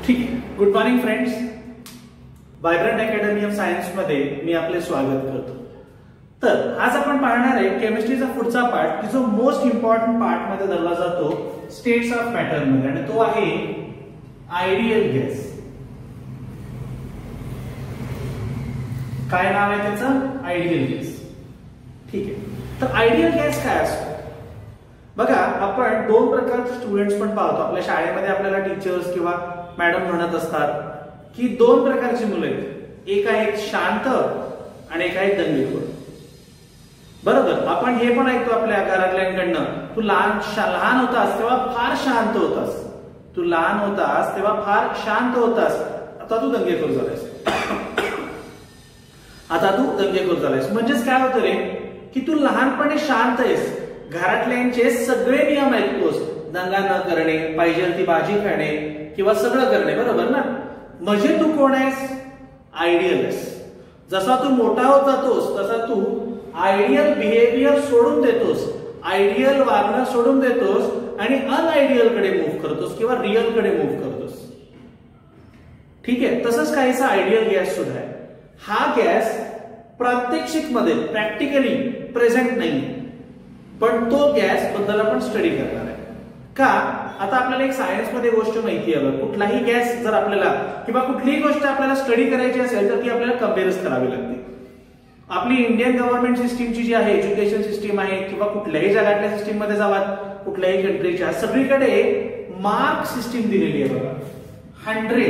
ठीक आहे. Good morning friends. Vibrant academy of science मध्ये मी आपले स्वागत करतो. तर आज आपण पाहणार आहे केमिस्ट्रीचा पुढचा पार्ट की जो मोस्ट इम्पॉर्टंट पार्ट मध्ये धरला जातो स्टेट्स ऑफ मॅटर मध्ये, आणि तो आहे आयडियल गॅस. काय नाव आहे त्याचं? Ideal gas. ठीक आहे. तर आयडियल गॅस काय असतो? बघा, आपण दोन प्रकारचे स्टुडंट्स पण पाहतो आपल्या शाळेमध्ये. आपल्याला टीचर्स किंवा मॅडम म्हणत असतात की दोन प्रकारची मुलं आहेत, एक आहेत शांत आणि एक आहेत दंगेखोर. बरोबर. आपण हे पण ऐकतो आपल्या घरातल्यांकडनं, तू लहान होतास तेव्हा फार शांत होतास, तू लहान होतास तेव्हा फार शांत होतास, आता तू दंगेखोर झालायस, आता तू दंगेखोर झालायस. म्हणजेच काय होतं रे की तू लहानपणी शांत आहेस, घरातल्यांचे सगळे नियम ऐकतोस, दंगा न करणे, पाहिजे ती भाजी खाणे किंवा सगळं करणे. बरोबर ना? म्हणजे तू कोण आहेस? आयडियल आहेस. जसा तू मोठा होत जातोस तसा तू आयडियल बिहेवियर सोडून देतोस, आयडियल वागणं सोडून देतोस आणि अनआयडियल कडे मूव्ह करतोस किंवा रिअल कडे मूव्ह करतोस. ठीक आहे. तसंच काहीसा आयडियल गॅस सुद्धा आहे. हा गॅस प्रात्यक्षिक मध्ये प्रॅक्टिकली प्रेझेंट नाही, पण तो गॅस बद्दल आपण स्टडी करणार आहे. का? आता आपल्याला एक सायन्स मध्ये गोष्ट माहिती आहे, कुठलाही गॅस जर आपल्याला किंवा कुठलीही गोष्ट आपल्याला स्टडी करायची असेल तर ती आपल्याला कंपेअर्स करावी लागते. आपली इंडियन गव्हर्नमेंट सिस्टीमची जी आहे, एज्युकेशन सिस्टीम आहे किंवा कुठल्याही जगातल्या सिस्टीम मध्ये जावा, कुठल्याही कंट्रीच्या, सगळीकडे मार्क सिस्टीम दिलेली आहे बघा. 100.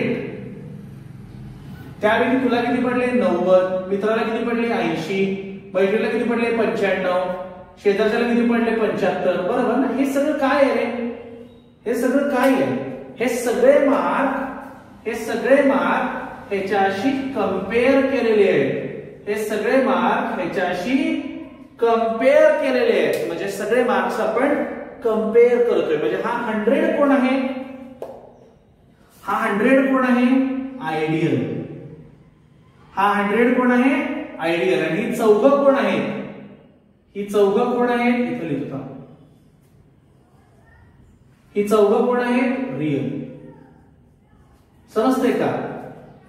त्यावेळी तुला किती पडले? 90. मित्राला किती पडले? 80. मैत्रीला किती पडले? 95. शेजारच्याला किती पडले? 75. बरोबर ना? हे सगळं काय आहे रे? हे सगळं काय आहे? हे सगळे मार्क ह्याच्याशी कम्पेअर केलेले आहेत. हे सगळे मार्क ह्याच्याशी कम्पेअर केलेले आहेत. म्हणजे सगळे मार्क्स आपण कम्पेअर करतोय. म्हणजे हा 100 कोण आहे? हा 100 कोण आहे? आयडियल. हा 100 कोण आहे? आयडियल. आणि ही चौघं कोण आहेत? ही चौघं कोण आहेत? इथे लिहितो. ही चौघं कोण आहेत? रिअल. समजते का?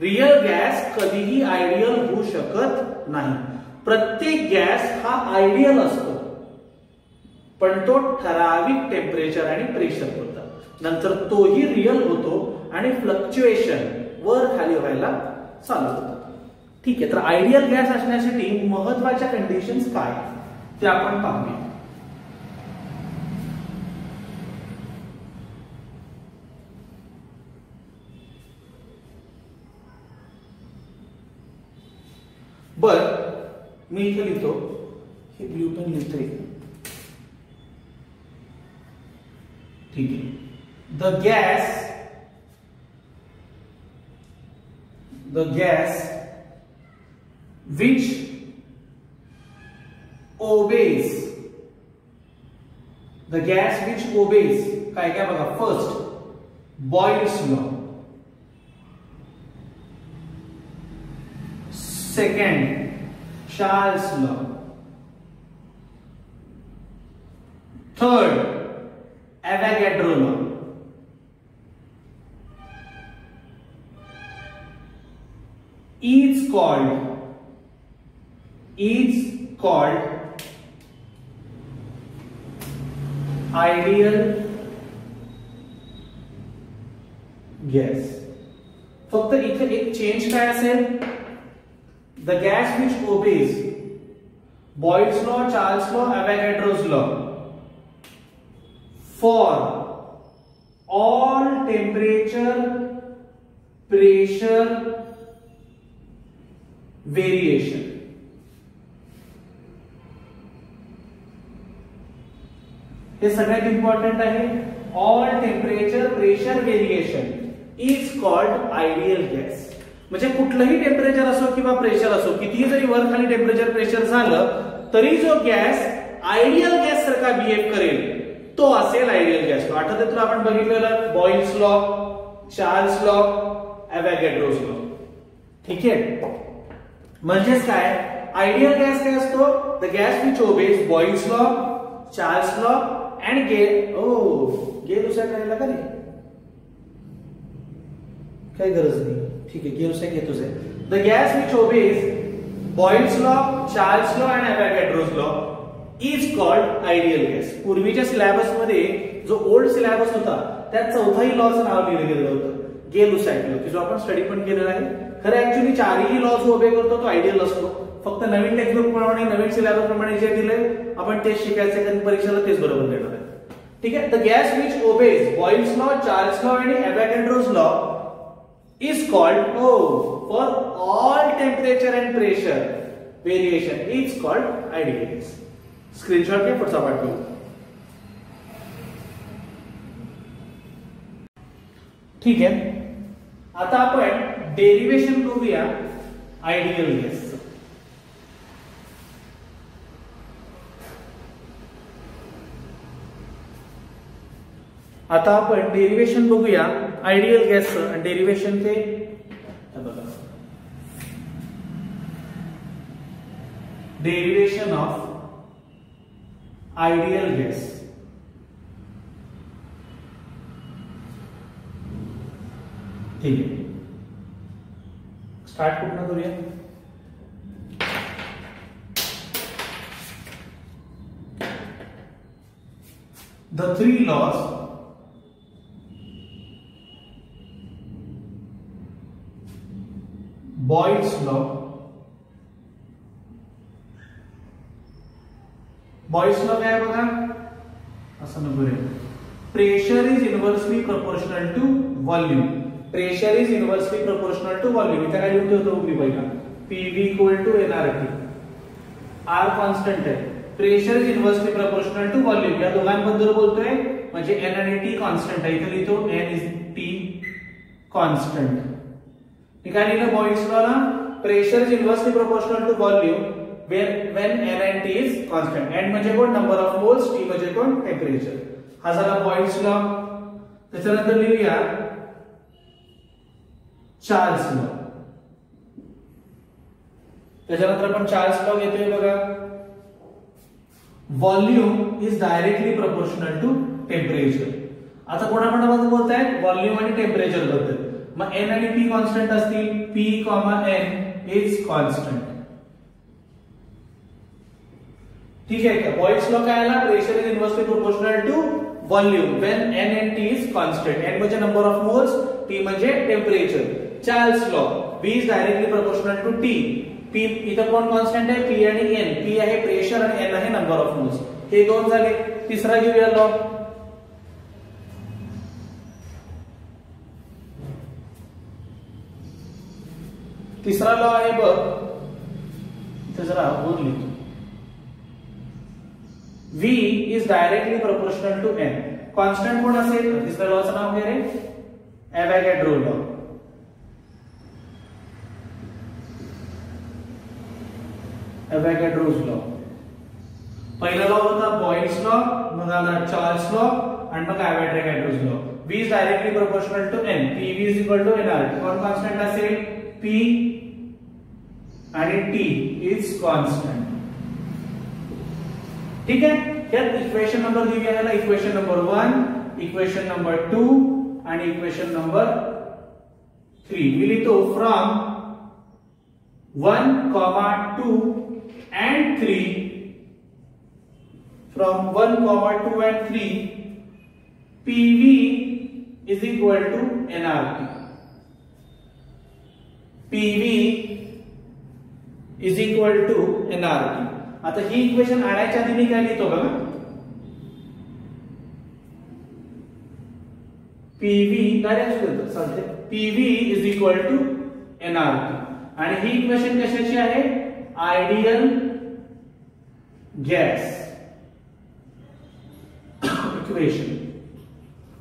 रिअल गॅस कधीही आयडियल होऊ शकत नाही. प्रत्येक गॅस हा आयडियल असतो, पण तो ठराविक टेम्परेचर आणि प्रेशर होता, नंतर तोही रिअल होतो आणि फ्लक्च्युएशन वर खाली व्हायला चालू होतात. ठीक आहे. तर आयडियल गॅस असण्यासाठी महत्वाच्या कंडिशन्स काय ते आपण पाहूया. बर, मी इथे लिहितो, हे ब्ल्यू पेन लिहितोय. ठीक आहे. The gas which obeys, the gas which obeys काय काय बघा. First, Boyle's law. Second, Charles law. Third, Avogadro law. is called ideal gas. फक्त इथे एक चेंज काय असेल? The gas which obeys Boyle's law, Charles law, Avogadro's law for all temperature, pressure, variation. हे सगळ्यात इम्पॉर्टंट आहे. All temperature, pressure, variation is called ideal gas. म्हणजे कुठलंही टेम्परेचर असो किंवा प्रेशर असो, कितीही जरी वर खाली टेम्परेचर प्रेशर झालं तरी जो गॅस आयडियल गॅस सारखा बिहेव करेल तो असेल आयडियल गॅस. आठवते तुला आपण बघितलेलं Boyle's law, Charles law, Avogadro's law. ठीक आहे. म्हणजेच काय? आयडियल गॅस काय असतो? The gas which obeys Boyle's law, Charles law and Gay दुसऱ्या राहिला का रे? काही गरज नाही, ठीक आहे, गेलुसॅक येतोच आहे. The gas which obeys Boyle's law, Charles law and Avogadro's law is called ideal gas. पूर्वीच्या सिलेबस मध्ये जो ओल्ड सिलेबस होता त्यात चौथाही लॉचं नाव लिहिलं गेलं होतं, गेलुसॅक लॉ, की जो आपण स्टडी पण केलेला आहे. खरं ऍक्च्युअली चारही लॉ जो ओबे करतो तो आयडियल असतो. फक्त नवीन टेक्स्टबुक प्रमाणे, नवीन सिलेबस प्रमाणे जे दिलंय आपण तेच शिकायचं, कारण परीक्षेला तेच बरोबर देणार आहे. ठीक आहे. The gas which obeys Boyle's law, Charles law आणि अवोगाड्रोज law is called, for all temperature and pressure variation is called ideal gas. Screenshot घ्या, पुढचा पाठ घेऊ. ठीक आहे. आता आपण डेरिवेशन बघूया आयडियल गॅस. आता आपण डेरिवेशन बघूया आयडियल गॅसचं. आणि डेरिवेशन ते बघा, डेरिवेशन ऑफ आयडियल गॅस. ठीक आहे, स्टार्ट कुठनं करूया. The 3 laws Boyle's law. Boyle's law काय बघा, असं नको रे. Pressure is inversely proportional to volume. Pressure is inversely proportional to volume. इथे काय लिहून ठेवतो मी पहिला, PV equal to NRT. R constant आहे, pressure is inversely proportional to volume. या दोघांबद्दल बोलतोय, म्हणजे N आणि T कॉन्स्टंट आहे. इथे लिहितो N इज T कॉन्स्टंट. काय लिहिलं बॉइल्स लॉ ला, pressure is inversely proportional to volume when N and T is constant. N म्हणजे कोण, नंबर ऑफ मोल्स, T म्हणजे कोण, टेम्परेचर. हा झाला बॉइल्स लॉ. त्याच्यानंतर लिहूया चार्ल्स लॉ. त्याच्यानंतर आपण चार्ल्स लॉ घेतोय बघा, volume is directly proportional to temperature. आता कोणाबद्दल बोलतायत, व्हॉल्यूम आणि टेम्परेचर बद्दल. मग N आणि P कॉन्स्टंट असतील, P, N इज कॉन्स्टंट. ठीक आहे का. बॉइल्स लॉ काय आला, pressure is inversely proportional to volume when N and T is constant. N म्हणजे नंबर ऑफ मोल्स, T म्हणजे temperature. Charles law, V is directly proportional to T. P इथं कोण constant आहे, P आणि N. P आहे pressure आणि N आहे number of moles. हे दोन झाले. तिसरा घेऊया लॉ, तिसरा लॉ आहे बघ, इथे जरा बोल लिहितो. V is directly proportional to N. Constant कोण असेल, तिसऱ्या लॉचं नाव काय रे, अवोगाड्रो लॉ. Avogadro's law. पहिला लॉ होता बॉइल्स लॉ, मग आला चार्ल्स लॉ आणि मग Avogadro's law. V is directly proportional to N. PV is equal to NRT. कोण कॉन्स्टंट असेल, P आणि T इज कॉन्स्टंट. ठीक आहे. यात इक्वेशन नंबर दिली आहे, इक्वेशन नंबर 1, इक्वेशन नंबर 2 आणि इक्वेशन नंबर 3. मी लिहितो from 1, 2 and 3. From 1, 2 and 3, PV is equal to NRT. PV is equal to NRT. आता ही इक्वेशन आणायच्या आधी मी काय लिहितो बघा, PV डायरेक्ट लिहितो चालते. PV is equal to NRT. आणि ही इक्वेशन कशाची आहे, आयडियल गॅस इक्वेशन.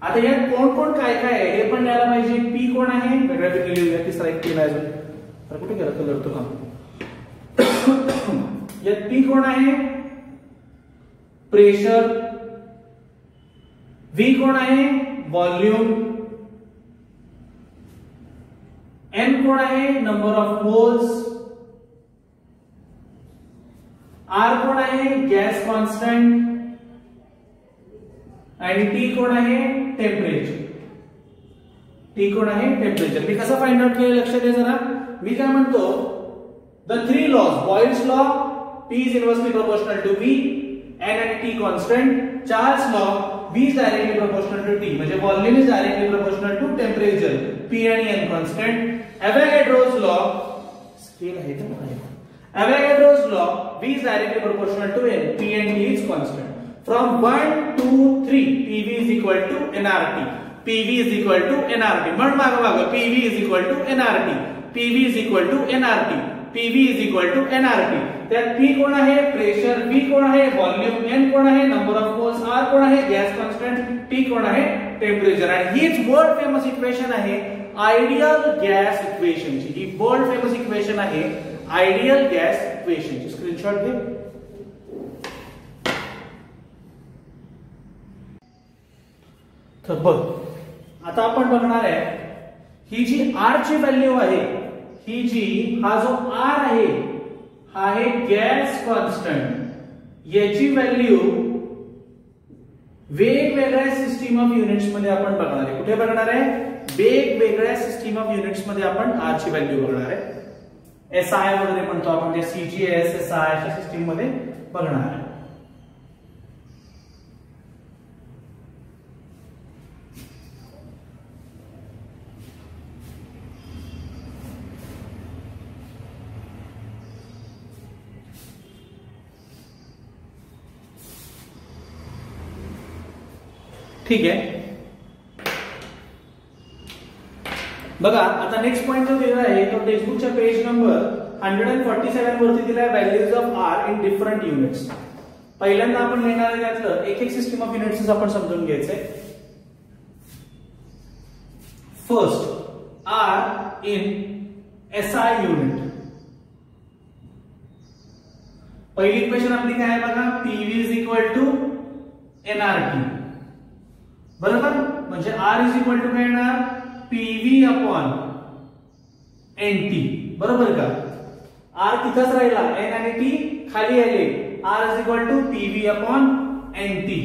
आता यात कोण कोण काय काय आहे हे पण द्यायला पाहिजे. P कोण आहे, वेगळ्या पैकी लिहूया. तिसरा एक P अजून तर कुठे गेला कलर तो. यात P कोण आहे, प्रेशर. V कोण आहे, व्हॉल्यूम. N कोण आहे, नंबर ऑफ मोल्स. R कोण आहे, गॅस कॉन्स्टंट. आणि T कोण आहे, टेम्परेचर. टी कोण आहे टेम्परेचर. मी कसं फाइंड आउट केलं लक्षात द्या जरा. मी काय म्हणतो the 3 laws Boyle's law P is inversely proportional to V, N and T constant. Charles law V is directly proportional to T म्हणजे volume is directly proportional to temperature P and N constant. Avogadro's law scale आहे तो नाही. Avogadro's law V is directly proportional to N, P and T is constant. From 1 to 3 PV is equal to nRT. PV is equal to nRT. म्हण मागं PV is equal to nRT. PV is equal to nRT. PV is equal to nRT. त्यात P कोण आहे pressure, V कोण आहे volume, N कोण आहे number of moles, R कोण आहे गॅस कॉन्स्टंट, T कोण आहे टेम्परेचर. आणि हीच वर्ल्ड फेमस इक्वेशन आहे आयडियल गॅस इक्वेशनची. ही वर्ल्ड फेमस इक्वेशन आहे आयडियल गॅस इक्वेशनची. स्क्रीनशॉट घे. तर बघ आता आपण बघणार आहे ही जी R ची व्हॅल्यू आहे, ही जी हा जो R आहे हा आहे गॅस कॉन्स्टंट. याची व्हॅल्यू वेगवेगळ्या सिस्टीम ऑफ युनिट्स मध्ये आपण बघणार आहे. कुठे बघणार आहे वेगवेगळ्या सिस्टीम ऑफ युनिट्स मध्ये आपण R ची व्हॅल्यू बघणार आहे. SI वगैरे म्हणतो आपण जे CGS SI अशा सिस्टीम मध्ये बघणार आहे. ठीक आहे. बघा आता नेक्स्ट पॉइंट जो दिला आहे तो टेक्स्टबुकच्या पेज नंबर 147 वरती दिलाय values of are in different units. पहिल्यांदा आपण लिहिणार आहे त्यातलं एक एक सिस्टीम ऑफ युनिट्स आपण समजून घ्यायचंय. First R in SI unit. पहिली इक्वेशन आपली काय आहे बघा PV is equal to NRT. बरोबर म्हणजे R इज इक्वल टू काय येणार पीव्ही अपॉन एनटी. बरोबर का R तिथंच राहिला N आणि T खाली आले. R is equal to PV upon NT.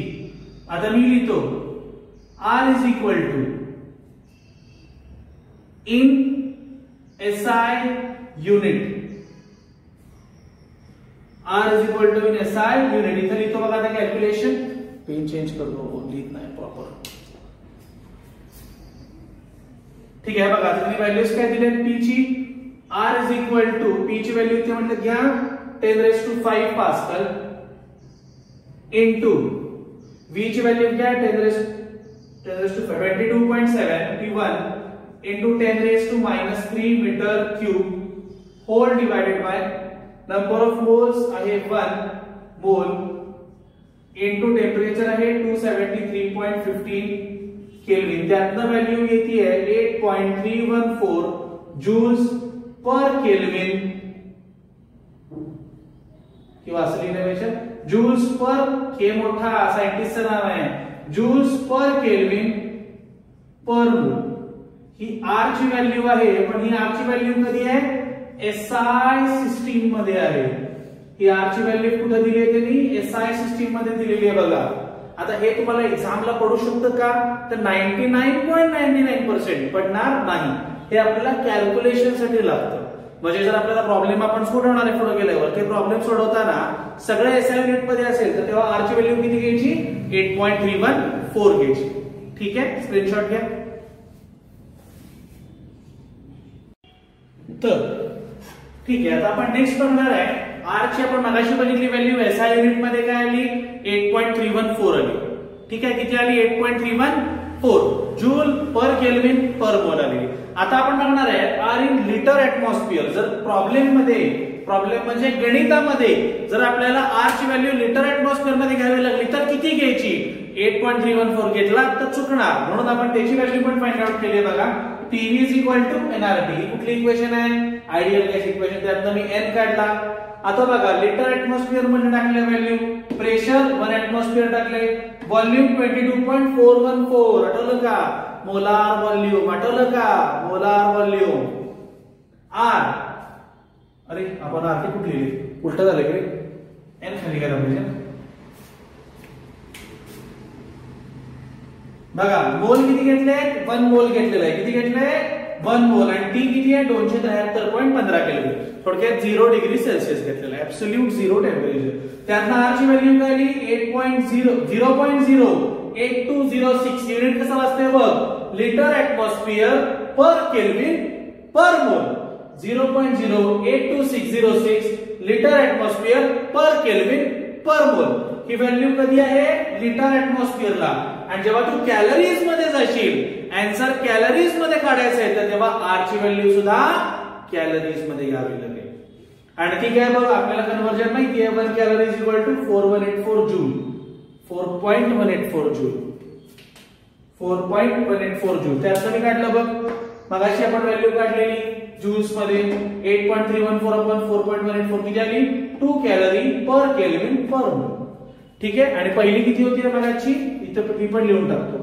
आता मी लिहितो R is equal to in SI unit. R is equal to in SI unit. इथे लिहितो बघा आता कॅल्क्युलेशन. पेन चेंज करतो लिहित नाही प्रॉपर. ठीक आहे बघा आता व्हॅल्यूज काय दिलेत पी ची. R is equal to P ची व्हॅल्यू इथे म्हटलं घ्या 10⁵ पास्कल इनटू V ची व्हॅल्यू घ्या 10⁻22.7 P1 into 10⁻³ metre cube whole divided by number of moles आहे 1 मोल इनटू टेम्परेचर आहे 273.15 केल्विन. त्यातनं व्हॅल्यू येते 8.314 जूल्स पर केल्विन किंवा असं लिहिण्यापेक्षा जूल्स पर के मोठा सायंटिस्टचं नाव आहे जूल्स पर केल्विन पर मोल. ही R ची व्हॅल्यू आहे पण ही R ची व्हॅल्यू कधी आहे एसआय सिस्टीम मध्ये आहे. ही R ची व्हॅल्यू कुठे दिली आहे त्यांनी एसआय सिस्टीम मध्ये दिलेली आहे बघा. आता हे तुम्हाला एक्झामला पडू शकतं का तर 99.99% पडणार नाही. हे आपल्याला कॅल्क्युलेशन साठी लागतं. म्हणजे जर आपल्याला प्रॉब्लेम आपण सोडवणार आहे पुढे गेल्यावर ते प्रॉब्लेम सोडवताना सगळे एसआय युनिट मध्ये असेल तर तेव्हा R ची व्हॅल्यू किती घ्यायची 8.314 घ्यायची. ठीक आहे स्क्रीनशॉट घ्या. तर ठीक आहे आता आपण नेक्स्ट बघणार आहे R ची आपण मगाशी बघितली व्हॅल्यू एसआय युनिट मध्ये काय आली 8.314 आली. ठीक आहे किती आली 8.314 जूल पर केल्विन पर मोल आली. आता आपण बघणार आहे R इन लिटर ऍटमॉस्फिअर. जर प्रॉब्लेम म्हणजे गणितामध्ये जर आपल्याला R ची व्हॅल्यू लिटर ऍटमॉस्फिअर मध्ये घ्यावी लागली तर किती घ्यायची 8.314 घेतला तर चुकणार. म्हणून आपण त्याची व्हॅल्यू पण फाइंड आउट केली बघा. PV is equal to NRT. ही कुठली इक्वेशन आहे आयडियल गॅस इक्वेशन. त्यातनं मी N काढला. आता बघा लिटर ऍटमॉस्फिअर मध्ये टाकले व्हॅल्यू प्रेशर 1 ऍटमॉस्फिअर टाकले व्हॉल्यूम 22.414 आठवलं का मोलार व्हॉल्यूम. आठवलं का मोलार व्हॉल्यूम R. अरे आपण R ची कुठली उलट झालं की N खाली गेला पाहिजे. बघा मोल किती घेतले, 1 मोल घेतलेला आहे. किती घेतलंय, 1 मोल. आणि टी किती आहे, 273.15 केल्विन. थोडक्यात 0 डिग्री सेल्सिअस घेतलेला आहे, ऍब्सोल्यूट 0 टेम्परेचर. त्यातनं आर ची व्हॅल्यू काय आली, 0.8206. युनिट कसं वाचतंय बघ, लिटर ऍटमॉस्फियर पर केल्विन पर मोल. 0.08206 लिटर ऍटमॉस्फियर पर केल्विन पर मोल. ही व्हॅल्यू कधी आहे, लिटर ऍटमॉस्फियरला. आणि जेव्हा तू कॅलरीज मध्ये जाशील, आन्सर कॅलरीज मध्ये काढायचं आहे, तर तेव्हा आर ची व्हॅल्यू सुद्धा कॅलरीज मध्ये घ्यावी लागेल. आणि ठीक आहे बघ, आपल्याला कन्व्हर्जन माहिती आहे, 1 calorie is equal to 4184 joule. 4.184 joule. 4.184 joule. त्याचं मी काढलं बघ, मगाशी आपण व्हॅल्यू काढलेली जूल्स मध्ये 8.314 अपॉन 4.184 किती आली, 2 कॅलरी पर केल्विन पर मोल. ठीक आहे. आणि पहिली किती होती मगाची, इथं मी पण लिहून टाकतो,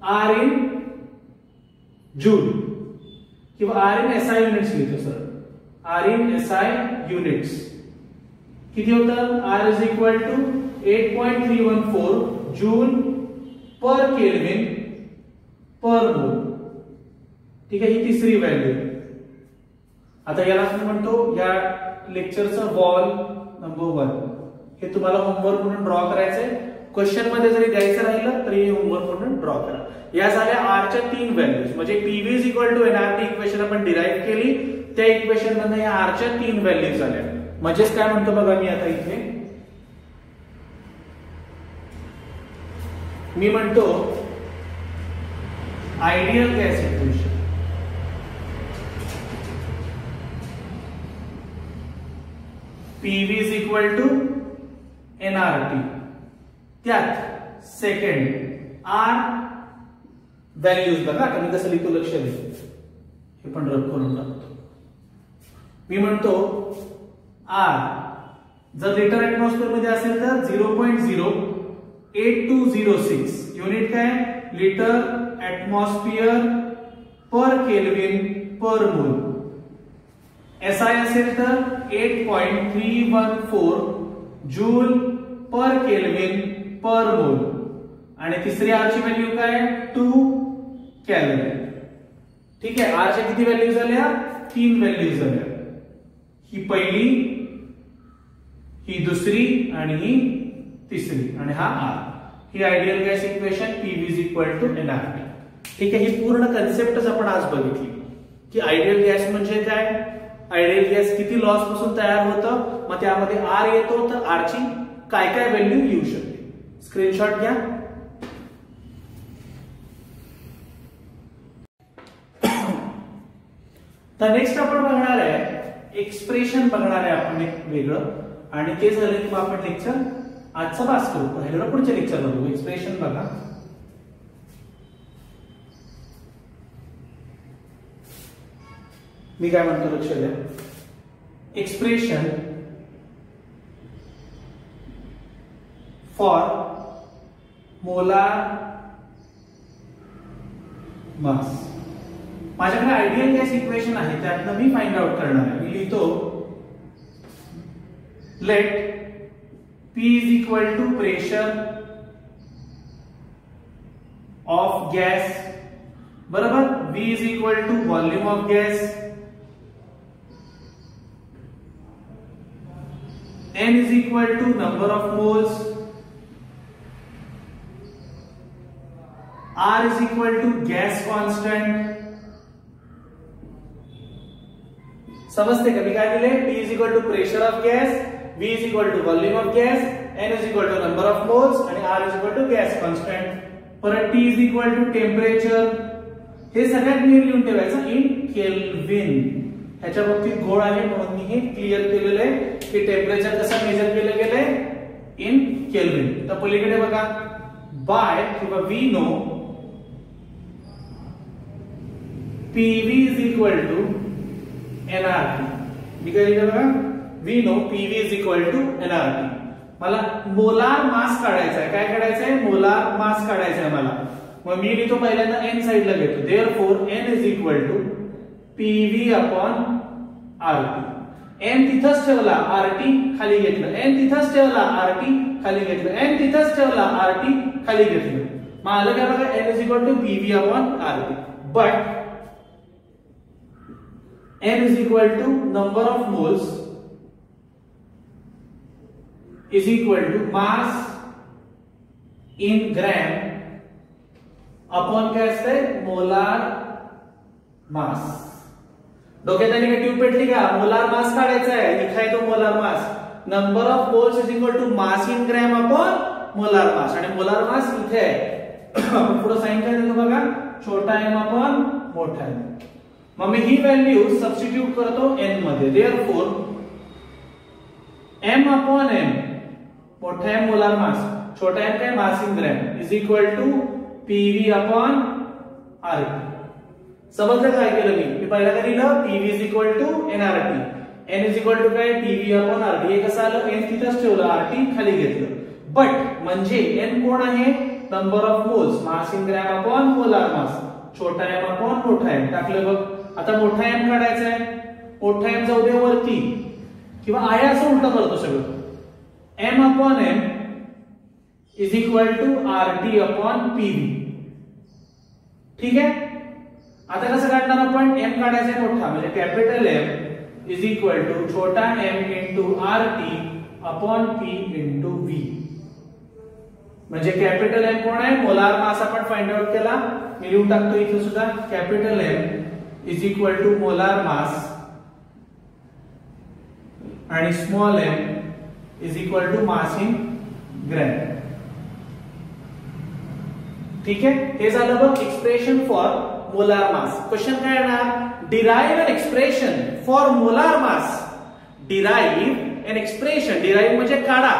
आर इन जूल किंवा आर इन एसआय युनिट्स लिहितो sir. R in SI units किती होतं, R is equal to 8.314 joule per kelvin per mole. ठीक आहे, ही तिसरी व्हॅल्यू. आता याला आपण म्हणतो, या लेक्चरचा वॉल नंबर 1. हे तुम्हाला होमवर्क म्हणून ड्रॉ करायचंय. क्वेश्चन मध्ये जरी द्यायचं राहिलं तरी हे होमवर्क म्हणून ड्रॉ करा. या झाल्या आरच्या 3 व्हॅल्यूज. म्हणजे PV is equal to NRT equation आपण डिराइव्ह केली, त्या इक्वेशन मध्ये या आरच्या 3 व्हॅल्यूज झाल्या. म्हणजेच काय म्हणतो बघा मी आता इथे, मी म्हणतो ideal gas equation. PV is equal to NRT. त्यात सेकंड आर व्हॅल्यूज बघा, मी कसं लिहितो लक्ष दे, हे पण रब करून टाकतो. मी म्हणतो आर जर लिटर ऍटमॉस्फियर मध्ये असेल तर 0.08206 युनिट काय, लिटर ऍटमॉस्फियर पर केल्विन पर मोल. एसआय असेल तर 8.314 जूल पर केल्विन पर मोल. आणि तिसरी आरची व्हॅल्यू काय, 2 कॅलरी. ठीक आहे. आरच्या किती व्हॅल्यू झाल्या, 3 व्हॅल्यू झाल्या. ही पहिली, ही दुसरी आणि ही तिसरी. आणि हा आर. ही ideal gas equation PV is equal to NRT. ठीक आहे. ही पूर्ण कन्सेप्टच आपण आज बघितली की आयडियल गॅस म्हणजे काय, आयडियल गॅस किती लॉस पासून तयार होतं, मग त्यामध्ये आर येतो, तर आरची काय काय व्हॅल्यू येऊ शकते. स्क्रीनशॉट घ्या. तर नेक्स्ट आपण बघणार आहे एक्सप्रेशन बघणार आहे आपण एक वेगळं. आणि ते झालं की आपण लेक्चर आजचा पास करू, राहिलेलं पुढच्या लेक्चर बघू. एक्सप्रेशन बघा. मी काय म्हणतो लक्ष द्या. एक्सप्रेशन फॉर मोलार मास. माझ्याकडे आयडियल गॅस इक्वेशन आहे, त्यातनं मी फाइंड आउट करणार आहे. मी लिहितो let P is equal to pressure of gas बरोबर, V is equal to volume of gas, N is equal to number of moles, R is equal to gas constant. समजते का मी काय दिले, P is equal to pressure of gas, V is equal to volume of gas, N is equal to number of moles आणि R is equal to gas constant. परत T is equal to temperature. हे सगळ्यात मी लिहून ठेवायचं in kelvin. ह्याच्या बाबतीत घोळ आहे म्हणून मी हे क्लिअर केलेलं आहे की टेम्परेचर कसं मेजर केलं गेलंय इन केल्विन. तर पलीकडे बघा बाय किंवा we know PV is equal to NRT. मी काय लिहिलं बघा, we know PV is equal to NRT. मला मोलार मास काढायचा आहे. काय काढायचं आहे, मोलार मास काढायचा आहे मला. मग मी लिहितो पहिल्यांदा एन साइडला घेतो. Therefore N is equal to PV upon RT. एन तिथंच ठेवला, आरटी खाली घेतलं. एन तिथंच ठेवला, आरटी खाली घेतलं. एन तिथंच ठेवला, आरटी खाली घेतलं. मग आलं काय बघा, N is equal to PV upon RT. But N is equal to number of moles is equal to mass in gram upon काय असते, मोलार मास. डोक्यात आणि काय ट्यूब पेटली का, मोलार मास काढायचा आहे, लिखाय तो molar mass. Number of moles is equal to mass in gram upon molar mass. आणि मोलार मास इथे आहे, आपण पुढे साइन काय देतो बघा, छोटा m अपॉन मोठा m. मग मी ही व्हॅल्यू सबस्टिट्यूट करतो n मध्ये. देयरफॉर m अपॉन m, मोठा m मोलार मास, छोटा m काय mass in gram, is equal to PV upon RT. समजलं काय केलं मी पहिला काय लिहिलं, PV is equal to nRT, n is equal to काय PV अपॉन RT. हे कसं आलं, n तिथंच ठेवलं, RT खाली घेतलं. बट म्हणजे n कोण आहे, number of moles, mass in gram upon molar mass, छोटा m अपॉन मोठा m टाकलं बघ. आता मोठा m काढायचा आहे, मोठा m जाऊ दे वरती किंवा आहे असं उलट करतो सगळं. m upon m is equal to RT upon PV. ठीक आहे. आता कसं काढणार आपण, m काढायचा आहे मोठा, म्हणजे capital M is equal to छोटा m into RT upon P into V. म्हणजे कॅपिटल M कोण आहे, मोलार मास आपण फाइंड आउट केला. मी लिहून टाकतो इथे सुद्धा, capital M is equal to molar mass आणि small m is equal to mass in gram. ठीक आहे. हे झालं बघ expression for molar mass. Question काय येणार, derive an expression for molar mass. Derive an expression, derive म्हणजे काढा,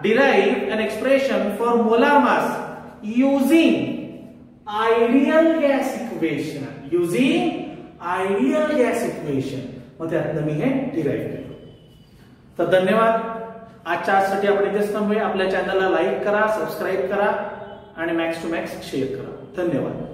derive an expression for molar mass using ideal gas equation. Using ideal gas equation. मग त्यातनं मी हे डिराइव्ह केलं. तर धन्यवाद. आजच्या आजसाठी आपण इथेच थांबूया. आपल्या चॅनलला लाईक करा, सबस्क्राईब करा आणि मॅक्स टू मॅक्स शेअर करा. धन्यवाद.